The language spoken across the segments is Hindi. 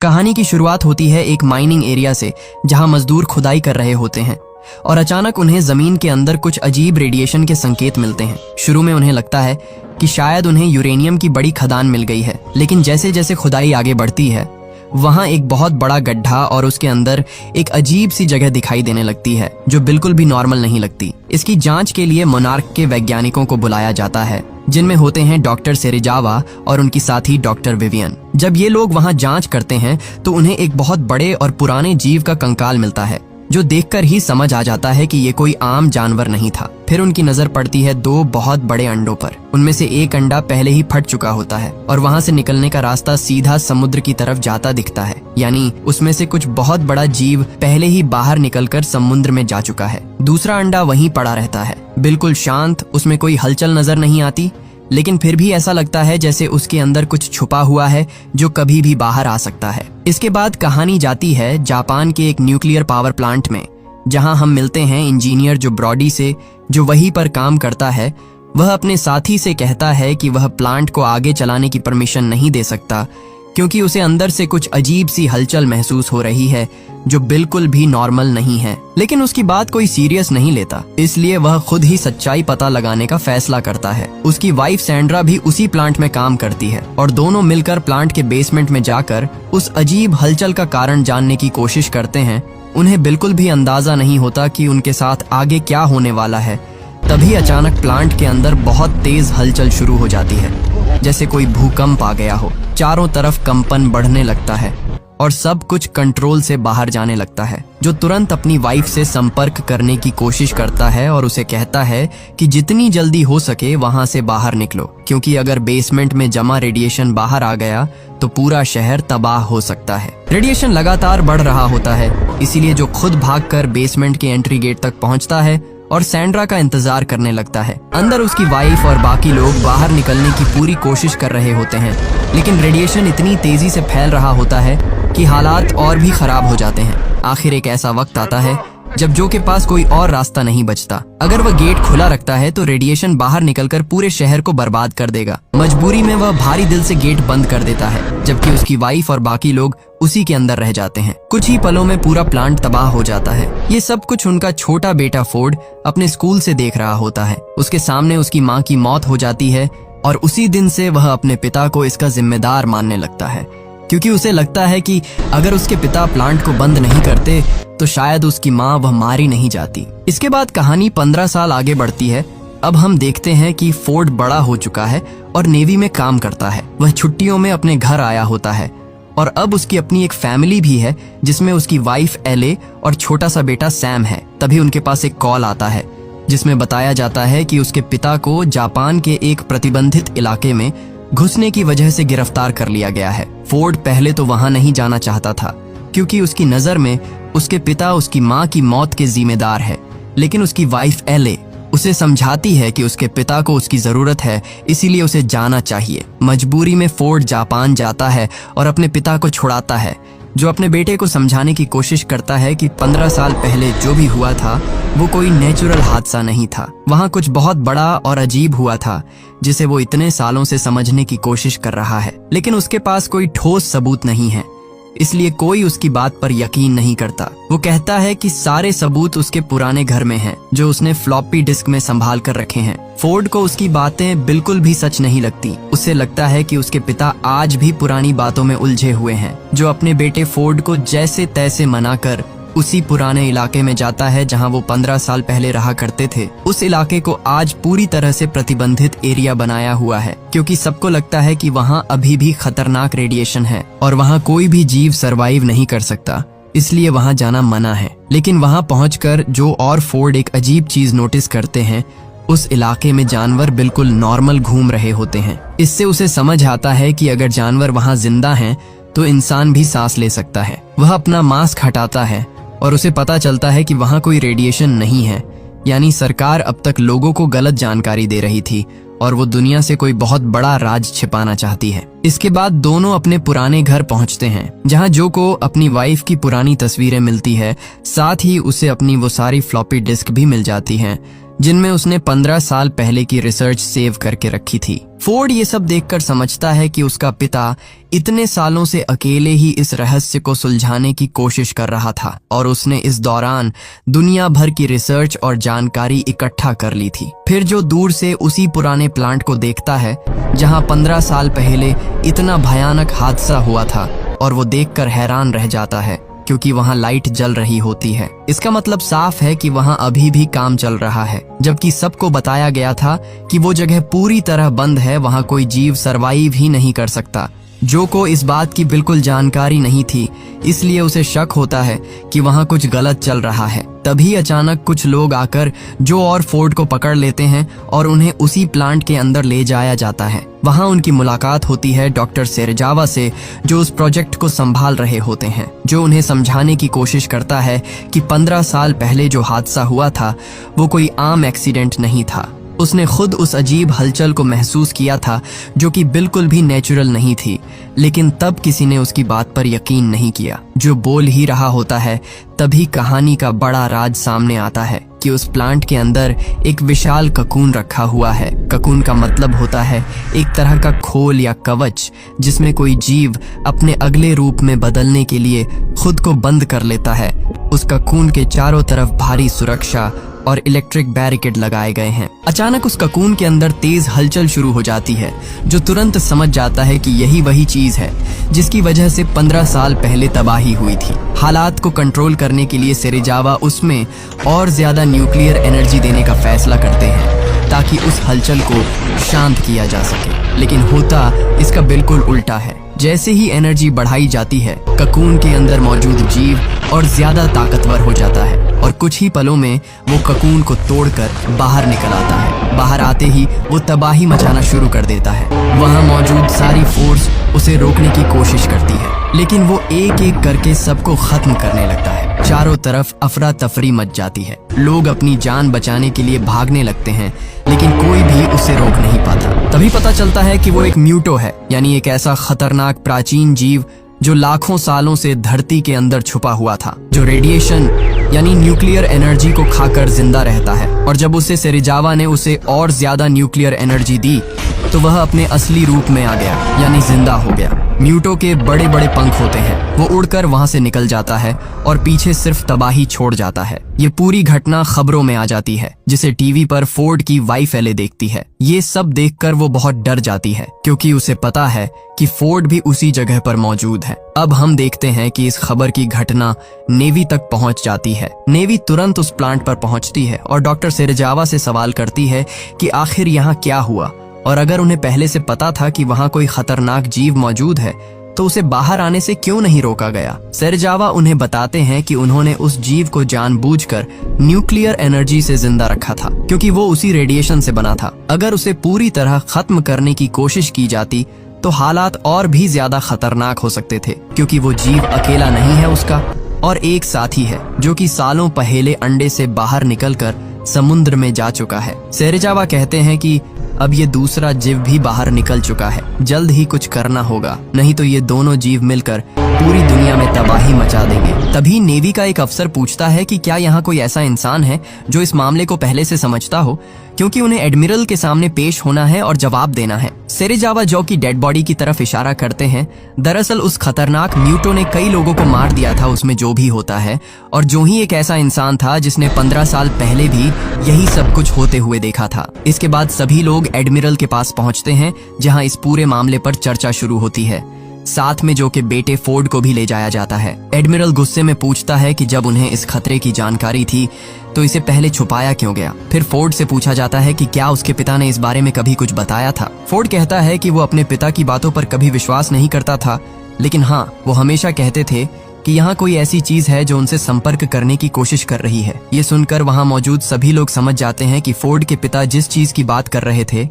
कहानी की शुरुआत होती है एक माइनिंग एरिया से, जहां मजदूर खुदाई कर रहे होते हैं और अचानक उन्हें जमीन के अंदर कुछ अजीब रेडिएशन के संकेत मिलते हैं। शुरू में उन्हें लगता है कि शायद उन्हें यूरेनियम की बड़ी खदान मिल गई है, लेकिन जैसे जैसे खुदाई आगे बढ़ती है वहां एक बहुत बड़ा गड्ढा और उसके अंदर एक अजीब सी जगह दिखाई देने लगती है जो बिल्कुल भी नॉर्मल नहीं लगती। इसकी जांच के लिए मोनार्क के वैज्ञानिकों को बुलाया जाता है, जिनमें होते हैं डॉक्टर सेरेजावा और उनकी साथी डॉक्टर विवियन। जब ये लोग वहां जांच करते हैं तो उन्हें एक बहुत बड़े और पुराने जीव का कंकाल मिलता है, जो देखकर ही समझ आ जाता है कि ये कोई आम जानवर नहीं था। फिर उनकी नजर पड़ती है दो बहुत बड़े अंडों पर। उनमें से एक अंडा पहले ही फट चुका होता है और वहां से निकलने का रास्ता सीधा समुद्र की तरफ जाता दिखता है, यानी उसमें से कुछ बहुत बड़ा जीव पहले ही बाहर निकलकर समुद्र में जा चुका है। दूसरा अंडा वहीं पड़ा रहता है, बिल्कुल शांत, उसमें कोई हलचल नजर नहीं आती, लेकिन फिर भी ऐसा लगता है जैसे उसके अंदर कुछ छुपा हुआ है जो कभी भी बाहर आ सकता है। इसके बाद कहानी जाती है जापान के एक न्यूक्लियर पावर प्लांट में, जहां हम मिलते हैं इंजीनियर जो ब्रॉडी से, जो वहीं पर काम करता है। वह अपने साथी से कहता है कि वह प्लांट को आगे चलाने की परमिशन नहीं दे सकता, क्योंकि उसे अंदर से कुछ अजीब सी हलचल महसूस हो रही है जो बिल्कुल भी नॉर्मल नहीं है। लेकिन उसकी बात कोई सीरियस नहीं लेता, इसलिए वह खुद ही सच्चाई पता लगाने का फैसला करता है। उसकी वाइफ सैंड्रा भी उसी प्लांट में काम करती है और दोनों मिलकर प्लांट के बेसमेंट में जाकर उस अजीब हलचल का कारण जानने की कोशिश करते हैं। उन्हें बिल्कुल भी अंदाजा नहीं होता कि उनके साथ आगे क्या होने वाला है। तभी अचानक प्लांट के अंदर बहुत तेज हलचल शुरू हो जाती है, जैसे कोई भूकंप आ गया हो। चारों तरफ कंपन बढ़ने लगता है और सब कुछ कंट्रोल से बाहर जाने लगता है, जो तुरंत अपनी वाइफ से संपर्क करने की कोशिश करता है और उसे कहता है कि जितनी जल्दी हो सके वहां से बाहर निकलो, क्योंकि अगर बेसमेंट में जमा रेडिएशन बाहर आ गया तो पूरा शहर तबाह हो सकता है। रेडिएशन लगातार बढ़ रहा होता है, इसीलिए जो खुद भागकर बेसमेंट के एंट्री गेट तक पहुंचता है और सैंड्रा का इंतजार करने लगता है। अंदर उसकी वाइफ और बाकी लोग बाहर निकलने की पूरी कोशिश कर रहे होते हैं, लेकिन रेडिएशन इतनी तेजी से फैल रहा होता है कि हालात और भी खराब हो जाते हैं। आखिर एक ऐसा वक्त आता है जब जो के पास कोई और रास्ता नहीं बचता। अगर वह गेट खुला रखता है तो रेडिएशन बाहर निकलकर पूरे शहर को बर्बाद कर देगा। मजबूरी में वह भारी दिल से गेट बंद कर देता है, जबकि उसकी वाइफ और बाकी लोग उसी के अंदर रह जाते हैं। कुछ ही पलों में पूरा प्लांट तबाह हो जाता है। ये सब कुछ उनका छोटा बेटा फोर्ड अपने स्कूल से देख रहा होता है। उसके सामने उसकी माँ की मौत हो जाती है और उसी दिन से वह अपने पिता को इसका जिम्मेदार मानने लगता है, क्योंकि उसे लगता है कि अगर उसके पिता प्लांट को बंद नहीं करते तो शायद उसकी माँ वह मारी नहीं जाती। इसके बाद कहानी 15 साल आगे बढ़ती है। अब हम देखते हैं कि फोर्ड बड़ा हो चुका है और नेवी में काम करता है। वह छुट्टियों में अपने घर आया होता है और अब उसकी अपनी एक फैमिली भी है, जिसमें उसकी वाइफ एले और छोटा सा बेटा सैम है। तभी उनके पास एक कॉल आता है जिसमें बताया जाता है कि उसके पिता को जापान के एक प्रतिबंधित इलाके में घुसने की वजह से गिरफ्तार कर लिया गया है। फोर्ड पहले तो वहां नहीं जाना चाहता था, क्योंकि उसकी नजर में उसके पिता उसकी माँ की मौत के जिम्मेदार है। लेकिन उसकी वाइफ एले उसे समझाती है कि उसके पिता को उसकी जरूरत है, इसीलिए उसे जाना चाहिए। मजबूरी में फोर्ड जापान जाता है और अपने पिता को छुड़ाता है, जो अपने बेटे को समझाने की कोशिश करता है कि 15 साल पहले जो भी हुआ था वो कोई नेचुरल हादसा नहीं था। वहाँ कुछ बहुत बड़ा और अजीब हुआ था, जिसे वो इतने सालों से समझने की कोशिश कर रहा है, लेकिन उसके पास कोई ठोस सबूत नहीं है, इसलिए कोई उसकी बात पर यकीन नहीं करता। वो कहता है कि सारे सबूत उसके पुराने घर में हैं, जो उसने फ्लॉपी डिस्क में संभाल कर रखे हैं। फोर्ड को उसकी बातें बिल्कुल भी सच नहीं लगती। उसे लगता है कि उसके पिता आज भी पुरानी बातों में उलझे हुए हैं, जो अपने बेटे फोर्ड को जैसे तैसे मनाकर उसी पुराने इलाके में जाता है जहां वो 15 साल पहले रहा करते थे। उस इलाके को आज पूरी तरह से प्रतिबंधित एरिया बनाया हुआ है, क्योंकि सबको लगता है कि वहां अभी भी खतरनाक रेडिएशन है और वहां कोई भी जीव सरवाइव नहीं कर सकता, इसलिए वहां जाना मना है। लेकिन वहां पहुंचकर जो और फोर्ड एक अजीब चीज नोटिस करते हैं, उस इलाके में जानवर बिल्कुल नॉर्मल घूम रहे होते हैं। इससे उसे समझ आता है कि अगर जानवर वहां जिंदा हैं तो इंसान भी सांस ले सकता है। वह अपना मास्क हटाता है और उसे पता चलता है कि वहां कोई रेडिएशन नहीं है, यानी सरकार अब तक लोगों को गलत जानकारी दे रही थी और वो दुनिया से कोई बहुत बड़ा राज छिपाना चाहती है। इसके बाद दोनों अपने पुराने घर पहुंचते हैं, जहां जो को अपनी वाइफ की पुरानी तस्वीरें मिलती है, साथ ही उसे अपनी वो सारी फ्लॉपी डिस्क भी मिल जाती हैं जिनमें उसने 15 साल पहले की रिसर्च सेव करके रखी थी। फोर्ड ये सब देखकर समझता है कि उसका पिता इतने सालों से अकेले ही इस रहस्य को सुलझाने की कोशिश कर रहा था और उसने इस दौरान दुनिया भर की रिसर्च और जानकारी इकट्ठा कर ली थी। फिर जो दूर से उसी पुराने प्लांट को देखता है जहां 15 साल पहले इतना भयानक हादसा हुआ था, और वो देखकर हैरान रह जाता है क्योंकि वहां लाइट जल रही होती है। इसका मतलब साफ है कि वहां अभी भी काम चल रहा है, जबकि सबको बताया गया था कि वो जगह पूरी तरह बंद है, वहां कोई जीव सरवाइव ही नहीं कर सकता। जो को इस बात की बिल्कुल जानकारी नहीं थी, इसलिए उसे शक होता है कि वहां कुछ गलत चल रहा है। तभी अचानक कुछ लोग आकर जो और फोर्ड को पकड़ लेते हैं और उन्हें उसी प्लांट के अंदर ले जाया जाता है। वहां उनकी मुलाकात होती है डॉक्टर सेरेजावा से, जो उस प्रोजेक्ट को संभाल रहे होते हैं, जो उन्हें समझाने की कोशिश करता है कि 15 साल पहले जो हादसा हुआ था वो कोई आम एक्सीडेंट नहीं था। उसने खुद उस अजीब हलचल को महसूस किया था जो कि बिल्कुल भी नेचुरल नहीं थी, लेकिन तब किसी ने उसकी बात पर यकीन नहीं किया। जो बोल ही रहा होता है तभी कहानी का बड़ा राज सामने आता है कि उस प्लांट के अंदर एक विशाल ककून रखा हुआ है। ककून का मतलब होता है एक तरह का खोल या कवच जिसमें कोई जीव अपने अगले रूप में बदलने के लिए खुद को बंद कर लेता है। उस ककून के चारों तरफ भारी सुरक्षा और इलेक्ट्रिक बैरिकेड लगाए गए हैं। अचानक उस ककून के अंदर तेज हलचल शुरू हो जाती है, जो तुरंत समझ जाता है कि यही वही चीज है जिसकी वजह से 15 साल पहले तबाही हुई थी। हालात को कंट्रोल करने के लिए सेरेजावा उसमें और ज्यादा न्यूक्लियर एनर्जी देने का फैसला करते हैं ताकि उस हलचल को शांत किया जा सके, लेकिन होता इसका बिल्कुल उल्टा है। जैसे ही एनर्जी बढ़ाई जाती है, ककून के अंदर मौजूद जीव और ज्यादा ताकतवर हो जाता है और कुछ ही पलों में वो ककून को तोड़कर बाहर निकल आता है। बाहर आते ही वो तबाही मचाना शुरू कर देता है। वहां मौजूद सारी फोर्स उसे रोकने की कोशिश करती है, लेकिन वो एक एक करके सबको खत्म करने लगता है। चारों तरफ अफरा तफरी मच जाती है। लोग अपनी जान बचाने के लिए भागने लगते हैं, लेकिन कोई भी उसे रोक नहीं पाता। तभी पता चलता है कि वो एक म्यूटो है, यानी एक ऐसा खतरनाक प्राचीन जीव जो लाखों सालों से धरती के अंदर छुपा हुआ था, जो रेडिएशन यानी न्यूक्लियर एनर्जी को खाकर जिंदा रहता है। और जब उसे सेरेजावा ने उसे और ज्यादा न्यूक्लियर एनर्जी दी तो वह अपने असली रूप में आ गया, यानी जिंदा हो गया। म्यूटो के बड़े बड़े पंख होते हैं, वो उड़कर वहां से निकल जाता है और पीछे सिर्फ तबाही छोड़ जाता है। ये पूरी घटना खबरों में आ जाती है, जिसे टीवी पर फोर्ड की वाइफ एले देखती है। ये सब देखकर वो बहुत डर जाती है, क्योंकि उसे पता है कि फोर्ड भी उसी जगह पर मौजूद है। अब हम देखते हैं कि इस खबर की घटना नेवी तक पहुंच जाती है। नेवी तुरंत उस प्लांट पर पहुंचती है और डॉक्टर सेरेजावा से सवाल करती है कि आखिर यहाँ क्या हुआ, और अगर उन्हें पहले से पता था कि वहां कोई खतरनाक जीव मौजूद है तो उसे बाहर आने से क्यों नहीं रोका गया। सेरेजावा उन्हें बताते हैं कि उन्होंने उस जीव को जानबूझकर न्यूक्लियर एनर्जी से जिंदा रखा था, क्योंकि वो उसी रेडिएशन से बना था। अगर उसे पूरी तरह खत्म करने की कोशिश की जाती तो हालात और भी ज्यादा खतरनाक हो सकते थे, क्योंकि वो जीव अकेला नहीं है, उसका और एक साथी है जो कि सालों पहले अंडे से बाहर निकलकर समुद्र में जा चुका है। सेरेजावा कहते हैं कि अब ये दूसरा जीव भी बाहर निकल चुका है, जल्द ही कुछ करना होगा, नहीं तो ये दोनों जीव मिलकर पूरी दुनिया में तबाही मचा देंगे। तभी नेवी का एक अफसर पूछता है कि क्या यहाँ कोई ऐसा इंसान है जो इस मामले को पहले से समझता हो, क्योंकि उन्हें एडमिरल के सामने पेश होना है और जवाब देना है। सेरेजावा जो की डेड बॉडी की तरफ इशारा करते हैं। दरअसल उस खतरनाक म्यूटो ने कई लोगों को मार दिया था, उसमें जो भी होता है, और जो ही एक ऐसा इंसान था जिसने 15 साल पहले भी यही सब कुछ होते हुए देखा था। इसके बाद सभी लोग एडमिरल के पास पहुंचते हैं, जहां इस पूरे मामले पर चर्चा शुरू होती है। साथ में जो के बेटे फोर्ड को भी ले जाया जाता है। एडमिरल गुस्से में पूछता है कि जब उन्हें इस खतरे की जानकारी थी तो इसे पहले छुपाया क्यों गया। फिर फोर्ड से पूछा जाता है कि क्या उसके पिता ने इस बारे में कभी कुछ बताया था। फोर्ड कहता है कि वो अपने पिता की बातों पर कभी विश्वास नहीं करता था, लेकिन हाँ, वो हमेशा कहते थे कि यहाँ कोई ऐसी चीज है जो उनसे संपर्क करने की कोशिश कर रही है। ये सुनकर वहाँ मौजूद सभी लोग समझ जाते हैं कि फोर्ड के पिता जिस चीज की बात कर रहे थे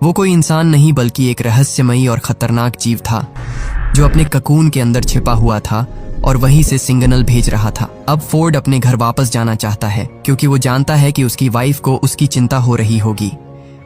वो कोई इंसान नहीं बल्कि एक रहस्यमयी और खतरनाक जीव था जो अपने ककून के अंदर छिपा हुआ था और वहीं से सिग्नल भेज रहा था। अब फोर्ड अपने घर वापस जाना चाहता है, क्योंकि वो जानता है कि उसकी वाइफ को उसकी चिंता हो रही होगी।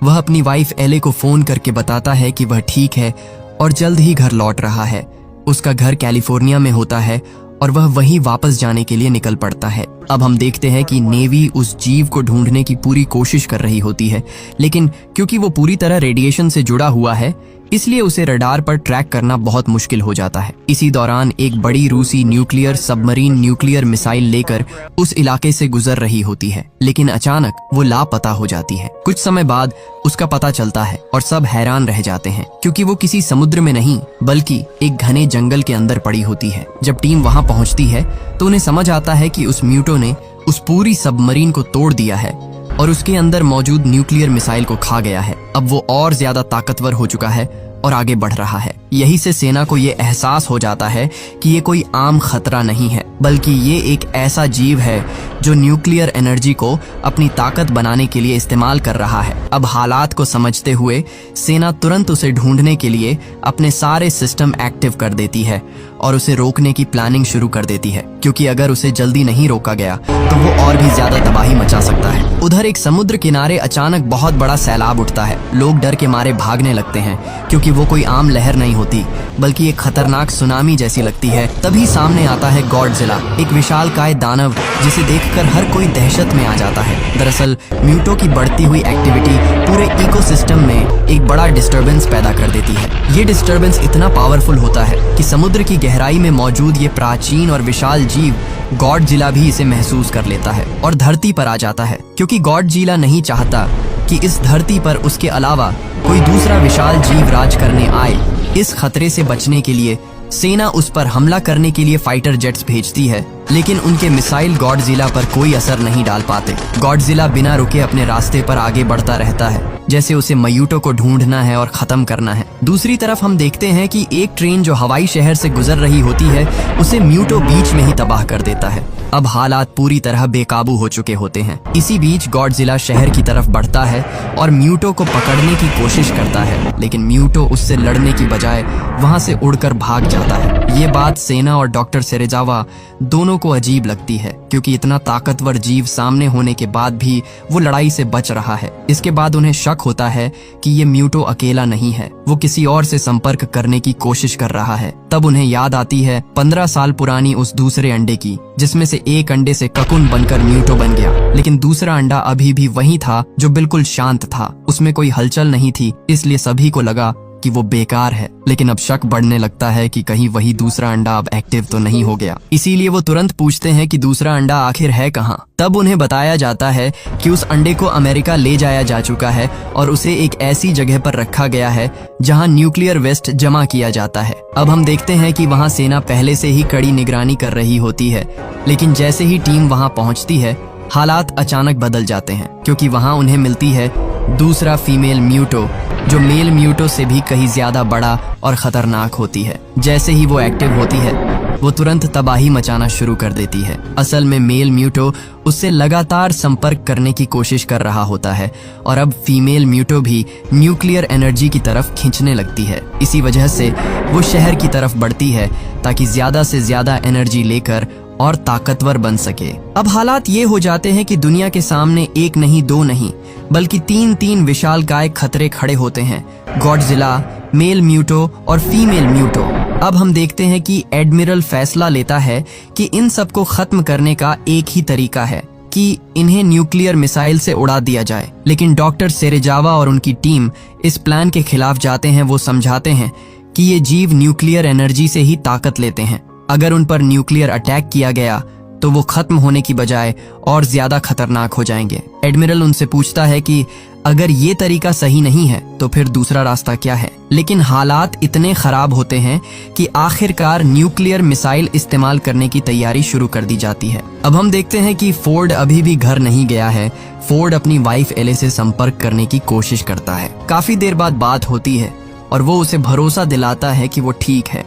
वह अपनी वाइफ एले को फोन करके बताता है कि वह ठीक है और जल्द ही घर लौट रहा है। उसका घर कैलिफोर्निया में होता है और वह वहीं वापस जाने के लिए निकल पड़ता है। अब हम देखते हैं कि नेवी उस जीव को ढूंढने की पूरी कोशिश कर रही होती है, लेकिन क्योंकि वो पूरी तरह रेडिएशन से जुड़ा हुआ है इसलिए उसे रडार पर ट्रैक करना बहुत मुश्किल हो जाता है। इसी दौरान एक बड़ी रूसी न्यूक्लियर सबमरीन न्यूक्लियर मिसाइल लेकर उस इलाके से गुजर रही होती है, लेकिन अचानक वो लापता हो जाती है। कुछ समय बाद उसका पता चलता है और सब हैरान रह जाते हैं क्योंकि वो किसी समुद्र में नहीं बल्कि एक घने जंगल के अंदर पड़ी होती है। जब टीम वहां पहुंचती है तो उन्हें समझ आता है कि उस म्यूटो ने उस पूरी सबमरीन को तोड़ दिया है और उसके अंदर मौजूद न्यूक्लियर मिसाइल को खा गया है। अब वो और ज्यादा ताकतवर हो चुका है और आगे बढ़ रहा है। यही से सेना को ये एहसास हो जाता है कि ये कोई आम खतरा नहीं है बल्कि ये एक ऐसा जीव है जो न्यूक्लियर एनर्जी को अपनी ताकत बनाने के लिए इस्तेमाल कर रहा है। अब हालात को समझते हुए सेना तुरंत उसे ढूंढने के लिए अपने सारे सिस्टम एक्टिव कर देती है और उसे रोकने की प्लानिंग शुरू कर देती है, क्योंकि अगर उसे जल्दी नहीं रोका गया तो वो और भी ज्यादा तबाही मचा सकता है। उधर एक समुद्र किनारे अचानक बहुत बड़ा सैलाब उठता है। लोग डर के मारे भागने लगते हैं क्योंकि वो कोई आम लहर नहीं होती बल्कि एक खतरनाक सुनामी जैसी लगती है। तभी सामने आता है गॉडजिला, एक विशालकाय दानव जिसे देखकर हर कोई दहशत में आ जाता है। दरअसल म्यूटो की बढ़ती हुई एक्टिविटी पूरे इकोसिस्टम में एक बड़ा डिस्टरबेंस पैदा कर देती है। ये डिस्टरबेंस इतना पावरफुल होता है कि समुद्र की गहराई में मौजूद ये प्राचीन और विशाल जीव गॉडजिला भी इसे महसूस कर लेता है और धरती पर आ जाता है, क्योंकि गॉडजिला नहीं चाहता कि इस धरती पर उसके अलावा कोई दूसरा विशाल जीव राज करने आए। इस खतरे से बचने के लिए सेना उस पर हमला करने के लिए फाइटर जेट्स भेजती है, लेकिन उनके मिसाइल गॉडजिला पर कोई असर नहीं डाल पाते। गॉडजिला बिना रुके अपने रास्ते पर आगे बढ़ता रहता है, जैसे उसे म्यूटो को ढूंढना है और खत्म करना है। दूसरी तरफ हम देखते हैं कि एक ट्रेन जो हवाई शहर से गुजर रही होती है उसे म्यूटो बीच में ही तबाह कर देता है। अब हालात पूरी तरह बेकाबू हो चुके होते हैं। इसी बीच गॉडजिला शहर की तरफ बढ़ता है और म्यूटो को पकड़ने की कोशिश करता है, लेकिन म्यूटो उससे लड़ने की बजाय वहां से उड़कर भाग जाता है। ये बात सेना और डॉक्टर सेरेजावा दोनों को अजीब लगती है, क्योंकि इतना ताकतवर जीव सामने होने के बाद भी वो लड़ाई से बच रहा है। इसके बाद उन्हें शक होता है कि ये म्यूटो अकेला नहीं है, वो किसी और से संपर्क करने की कोशिश कर रहा है। तब उन्हें याद आती है 15 साल पुरानी उस दूसरे अंडे की, जिसमें से एक अंडे से ककुन बनकर म्यूटो बन गया, लेकिन दूसरा अंडा अभी भी वही था जो बिल्कुल शांत था। उसमें कोई हलचल नहीं थी, इसलिए सभी को लगा कि वो बेकार है। लेकिन अब शक बढ़ने लगता है कि कहीं वही दूसरा अंडा अब एक्टिव तो नहीं हो गया। इसीलिए वो तुरंत पूछते हैं कि दूसरा अंडा आखिर है कहाँ। तब उन्हें बताया जाता है कि उस अंडे को अमेरिका ले जाया जा चुका है और उसे एक ऐसी जगह पर रखा गया है जहां न्यूक्लियर वेस्ट जमा किया जाता है। अब हम देखते हैं कि वहां सेना पहले से ही कड़ी निगरानी कर रही होती है, लेकिन जैसे ही टीम वहां पहुंचती है हालात अचानक बदल जाते हैं, क्योंकि वहां उन्हें मिलती है दूसरा फीमेल म्यूटो जो मेल म्यूटो से भी कहीं ज्यादा बड़ा और खतरनाक होती है। जैसे ही वो एक्टिव होती है वो तुरंत तबाही मचाना शुरू कर देती है। असल में मेल म्यूटो उससे लगातार संपर्क करने की कोशिश कर रहा होता है और अब फीमेल म्यूटो भी न्यूक्लियर एनर्जी की तरफ खींचने लगती है। इसी वजह से वो शहर की तरफ बढ़ती है ताकि ज्यादा से ज्यादा एनर्जी लेकर और ताकतवर बन सके। अब हालात ये हो जाते हैं कि दुनिया के सामने एक नहीं दो नहीं बल्कि तीन विशालकाय खतरे खड़े होते हैं, गॉडजिला, मेल म्यूटो और फीमेल म्यूटो। अब हम देखते हैं कि एडमिरल फैसला लेता है कि इन सबको खत्म करने का एक ही तरीका है कि इन्हें न्यूक्लियर मिसाइल से उड़ा दिया जाए। लेकिन डॉक्टर सेरेजावा और उनकी टीम इस प्लान के खिलाफ जाते हैं। वो समझाते हैं कि ये जीव न्यूक्लियर एनर्जी से ही ताकत लेते हैं। अगर उन पर न्यूक्लियर अटैक किया गया तो वो खत्म होने की बजाय और ज्यादा खतरनाक हो जाएंगे। एडमिरल उनसे पूछता है कि अगर ये तरीका सही नहीं है तो फिर दूसरा रास्ता क्या है। लेकिन हालात इतने खराब होते हैं कि आखिरकार न्यूक्लियर मिसाइल इस्तेमाल करने की तैयारी शुरू कर दी जाती है। अब हम देखते हैं कि फोर्ड अभी भी घर नहीं गया है। फोर्ड अपनी वाइफ एले से संपर्क करने की कोशिश करता है। काफी देर बाद बात होती है और वो उसे भरोसा दिलाता है कि वो ठीक है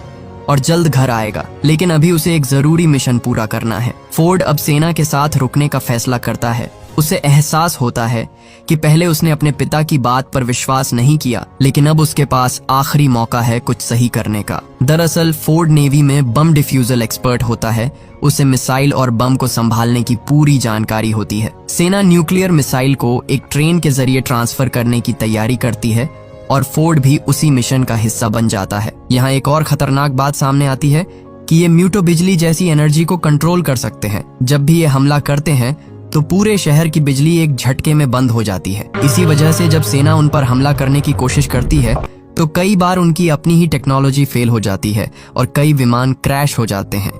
और जल्द घर आएगा, लेकिन अभी उसे एक जरूरी मिशन पूरा करना है। फोर्ड अब सेना के साथ रुकने का फैसला करता है। उसे एहसास होता है कि पहले उसने अपने पिता की बात पर विश्वास नहीं किया, लेकिन अब उसके पास आखिरी मौका है कुछ सही करने का। दरअसल फोर्ड नेवी में बम डिफ्यूजल एक्सपर्ट होता है। उसे मिसाइल और बम को संभालने की पूरी जानकारी होती है। सेना न्यूक्लियर मिसाइल को एक ट्रेन के जरिए ट्रांसफर करने की तैयारी करती है और फोर्ड भी उसी मिशन का हिस्सा बन जाता है। यहाँ एक और खतरनाक बात सामने आती है कि ये म्यूटो बिजली जैसी एनर्जी को कंट्रोल कर सकते हैं। जब भी ये हमला करते हैं तो पूरे शहर की बिजली एक झटके में बंद हो जाती है। इसी वजह से जब सेना उन पर हमला करने की कोशिश करती है तो कई बार उनकी अपनी ही टेक्नोलॉजी फेल हो जाती है और कई विमान क्रैश हो जाते हैं।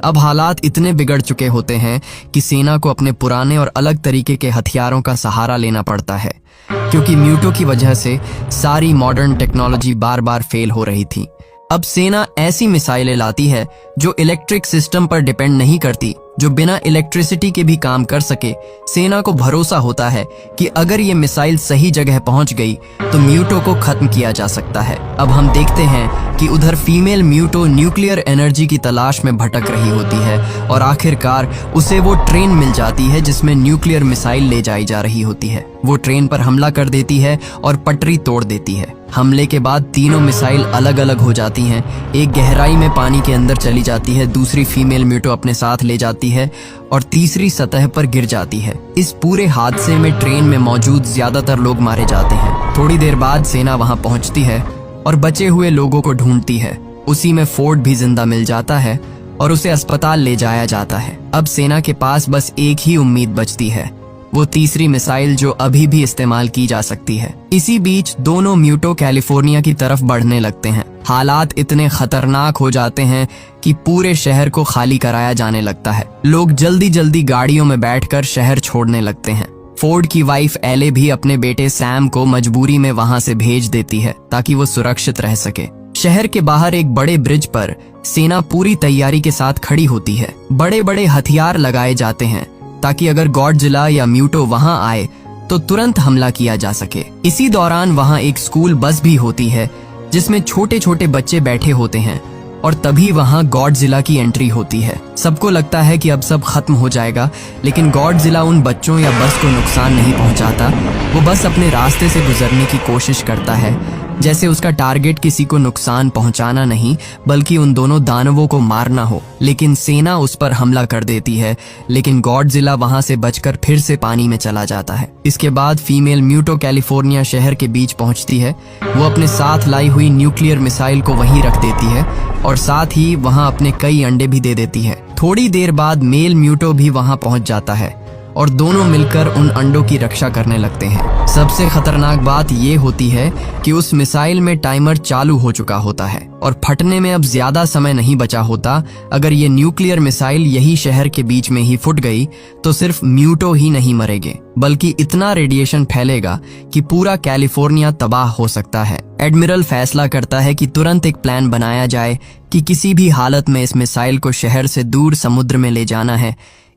अब हालात इतने बिगड़ चुके होते हैं कि सेना को अपने पुराने और अलग तरीके के हथियारों का सहारा लेना पड़ता है, क्योंकि म्यूटो की वजह से सारी मॉडर्न टेक्नोलॉजी बार बार फेल हो रही थी। अब सेना ऐसी मिसाइलें लाती है जो इलेक्ट्रिक सिस्टम पर डिपेंड नहीं करती, जो बिना इलेक्ट्रिसिटी के भी काम कर सके। सेना को भरोसा होता है कि अगर ये मिसाइल सही जगह पहुंच गई तो म्यूटो को खत्म किया जा सकता है। अब हम देखते हैं कि उधर फीमेल म्यूटो न्यूक्लियर एनर्जी की तलाश में भटक रही होती है और आखिरकार उसे वो ट्रेन मिल जाती है जिसमें न्यूक्लियर मिसाइल ले जाई जा रही होती है। वो ट्रेन पर हमला कर देती है और पटरी तोड़ देती है। हमले के बाद तीनों मिसाइल अलग अलग हो जाती हैं। एक गहराई में पानी के अंदर चली जाती है, दूसरी फीमेल म्यूटो अपने साथ ले जाती है और तीसरी सतह पर गिर जाती है। इस पूरे हादसे में ट्रेन में मौजूद ज्यादातर लोग मारे जाते हैं। थोड़ी देर बाद सेना वहां पहुंचती है और बचे हुए लोगों को ढूंढती है। उसी में फोर्ड भी जिंदा मिल जाता है और उसे अस्पताल ले जाया जाता है। अब सेना के पास बस एक ही उम्मीद बचती है, वो तीसरी मिसाइल जो अभी भी इस्तेमाल की जा सकती है। इसी बीच दोनों म्यूटो कैलिफोर्निया की तरफ बढ़ने लगते हैं। हालात इतने खतरनाक हो जाते हैं कि पूरे शहर को खाली कराया जाने लगता है। लोग जल्दी जल्दी गाड़ियों में बैठकर शहर छोड़ने लगते हैं। फोर्ड की वाइफ एले भी अपने बेटे सैम को मजबूरी में वहां से भेज देती है ताकि वो सुरक्षित रह सके। शहर के बाहर एक बड़े ब्रिज पर सेना पूरी तैयारी के साथ खड़ी होती है। बड़े बड़े हथियार लगाए जाते हैं ताकि अगर गॉडजिला या म्यूटो वहां आए तो तुरंत हमला किया जा सके। इसी दौरान वहां एक स्कूल बस भी होती है जिसमें छोटे छोटे बच्चे बैठे होते हैं और तभी वहां गॉडजिला की एंट्री होती है। सबको लगता है कि अब सब खत्म हो जाएगा, लेकिन गॉडजिला उन बच्चों या बस को नुकसान नहीं पहुंचाता। वो बस अपने रास्ते से गुजरने की कोशिश करता है, जैसे उसका टारगेट किसी को नुकसान पहुंचाना नहीं बल्कि उन दोनों दानवों को मारना हो। लेकिन सेना उस पर हमला कर देती है, लेकिन गॉडजिला वहां से बचकर फिर से पानी में चला जाता है। इसके बाद फीमेल म्यूटो कैलिफोर्निया शहर के बीच पहुंचती है। वो अपने साथ लाई हुई न्यूक्लियर मिसाइल को वहीं रख देती है और साथ ही वहां अपने कई अंडे भी दे देती है। थोड़ी देर बाद मेल म्यूटो भी वहां पहुंच जाता है और दोनों मिलकर उन अंडों की रक्षा करने लगते हैं। सबसे खतरनाक बात ये होती है कि उस मिसाइल में टाइमर चालू हो चुका होता है और फटने में अब ज्यादा समय नहीं बचा होता। अगर ये न्यूक्लियर मिसाइल यही शहर के बीच में ही फुट गई तो सिर्फ म्यूटो ही नहीं मरेंगे बल्कि इतना रेडिएशन फैलेगा कि पूरा कैलिफोर्निया तबाह हो सकता है। एडमिरल फैसला करता है कि तुरंत एक प्लान बनाया जाए कि किसी भी हालत में इस मिसाइल को शहर से दूर समुद्र में ले जाना है।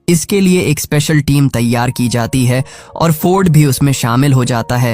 इसके लिए एक स्पेशल टीम तैयार की जाती है और फोर्ड भी उसमें शामिल हो जाता है।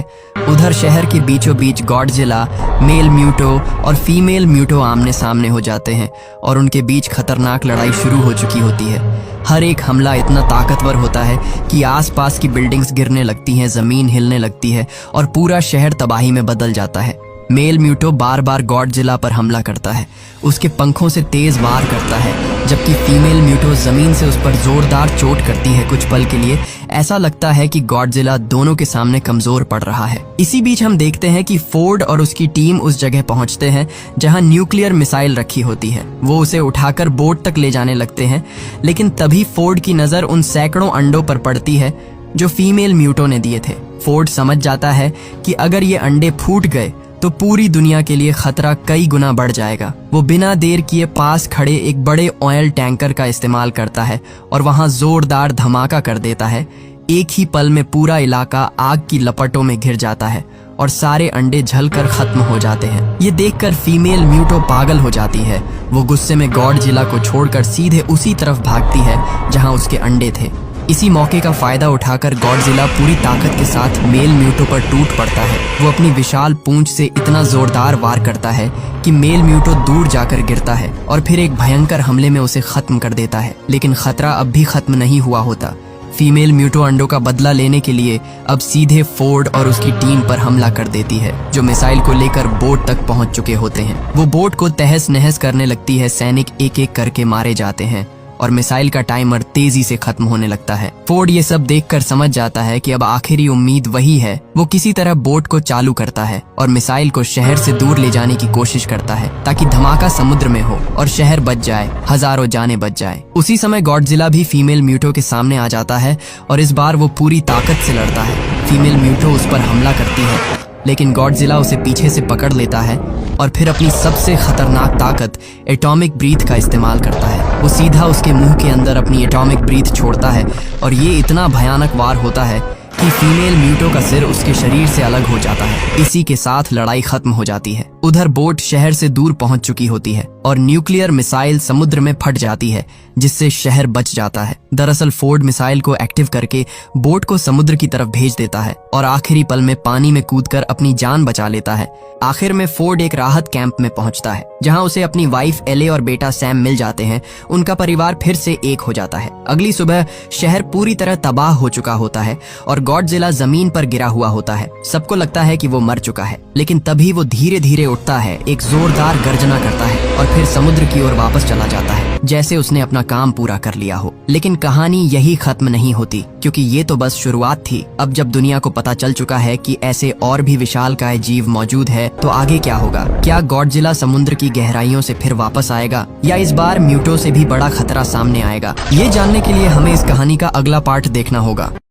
उधर शहर के बीचों बीच गॉडजिला, मेल म्यूटो और फीमेल म्यूटो आमने सामने हो जाते हैं और उनके बीच खतरनाक लड़ाई शुरू हो चुकी होती है। हर एक हमला इतना ताकतवर होता है कि आसपास की बिल्डिंग्स गिरने लगती हैं, जमीन हिलने लगती है और पूरा शहर तबाही में बदल जाता है। मेल म्यूटो बार बार गॉडजिला पर हमला करता है, उसके पंखों से तेज वार करता है, जबकि फीमेल म्यूटो जमीन से उस पर जोरदार चोट करती है। कुछ पल के लिए ऐसा लगता है कि गॉडजिला दोनों के सामने कमजोर पड़ रहा है। इसी बीच हम देखते हैं कि फोर्ड और उसकी टीम उस जगह पहुंचते हैं जहां न्यूक्लियर मिसाइल रखी होती है। वो उसे उठाकर बोट तक ले जाने लगते हैं, लेकिन तभी फोर्ड की नजर उन सैकड़ों अंडों पर पड़ती है जो फीमेल म्यूटो ने दिए थे। फोर्ड समझ जाता है कि अगर ये अंडे फूट गए तो पूरी दुनिया के लिए खतरा कई गुना बढ़ जाएगा। वो बिना देर किए पास खड़े एक बड़े ऑयल टैंकर का इस्तेमाल करता है और वहां जोरदार धमाका कर देता है। एक ही पल में पूरा इलाका आग की लपटों में घिर जाता है और सारे अंडे जलकर खत्म हो जाते हैं। ये देखकर फीमेल म्यूटो पागल हो जाती है। वो गुस्से में गॉडजिला को छोड़कर सीधे उसी तरफ भागती है जहां उसके अंडे थे। इसी मौके का फायदा उठाकर गॉडजिला पूरी ताकत के साथ मेल म्यूटो पर टूट पड़ता है। वो अपनी विशाल पूंछ से इतना जोरदार वार करता है कि मेल म्यूटो दूर जाकर गिरता है और फिर एक भयंकर हमले में उसे खत्म कर देता है। लेकिन खतरा अब भी खत्म नहीं हुआ होता। फीमेल म्यूटो अंडों का बदला लेने के लिए अब सीधे फोर्ड और उसकी टीम पर हमला कर देती है, जो मिसाइल को लेकर बोट तक पहुंच चुके होते हैं। वो बोट को तहस नहस करने लगती है। सैनिक एक एक करके मारे जाते हैं और मिसाइल का टाइमर तेजी से खत्म होने लगता है। फोर्ड ये सब देखकर समझ जाता है कि अब आखिरी उम्मीद वही है। वो किसी तरह बोट को चालू करता है और मिसाइल को शहर से दूर ले जाने की कोशिश करता है ताकि धमाका समुद्र में हो और शहर बच जाए, हजारों जानें बच जाए। उसी समय गॉडजिला भी फीमेल म्यूटो के सामने आ जाता है और इस बार वो पूरी ताकत से लड़ता है। फीमेल म्यूटो उस पर हमला करती है, लेकिन गॉडजिला उसे पीछे से पकड़ लेता है और फिर अपनी सबसे खतरनाक ताकत एटॉमिक ब्रीथ का इस्तेमाल करता है। वो सीधा उसके मुंह के अंदर अपनी एटॉमिक ब्रीथ छोड़ता है और ये इतना भयानक वार होता है कि फीमेल म्यूटो का सिर उसके शरीर से अलग हो जाता है। इसी के साथ लड़ाई खत्म हो जाती है। उधर बोट शहर से दूर पहुंच चुकी होती है और न्यूक्लियर मिसाइल समुद्र में फट जाती है, जिससे शहर बच जाता है। दरअसल फोर्ड मिसाइल को एक्टिव करके बोट को समुद्र की तरफ भेज देता है और आखिरी पल में पानी में कूदकर अपनी जान बचा लेता है। आखिर में फोर्ड एक राहत कैंप में पहुंचता है, जहां उसे अपनी वाइफ एले और बेटा सैम मिल जाते हैं। उनका परिवार फिर से एक हो जाता है। अगली सुबह शहर पूरी तरह तबाह हो चुका होता है और गॉडजिला जमीन पर गिरा हुआ होता है। सबको लगता है कि वो मर चुका है, लेकिन तभी वो धीरे धीरे उठता है, एक जोरदार गर्जना करता है और फिर समुद्र की ओर वापस चला जाता है, जैसे उसने अपना काम पूरा कर लिया हो। लेकिन कहानी यही खत्म नहीं होती, क्योंकि ये तो बस शुरुआत थी। अब जब दुनिया को पता चल चुका है कि ऐसे और भी विशालकाय जीव मौजूद है, तो आगे क्या होगा? क्या गॉडजिला समुद्र की गहराइयों से फिर वापस आएगा, या इस बार म्यूटो से भी बड़ा खतरा सामने आएगा? ये जानने के लिए हमें इस कहानी का अगला पार्ट देखना होगा।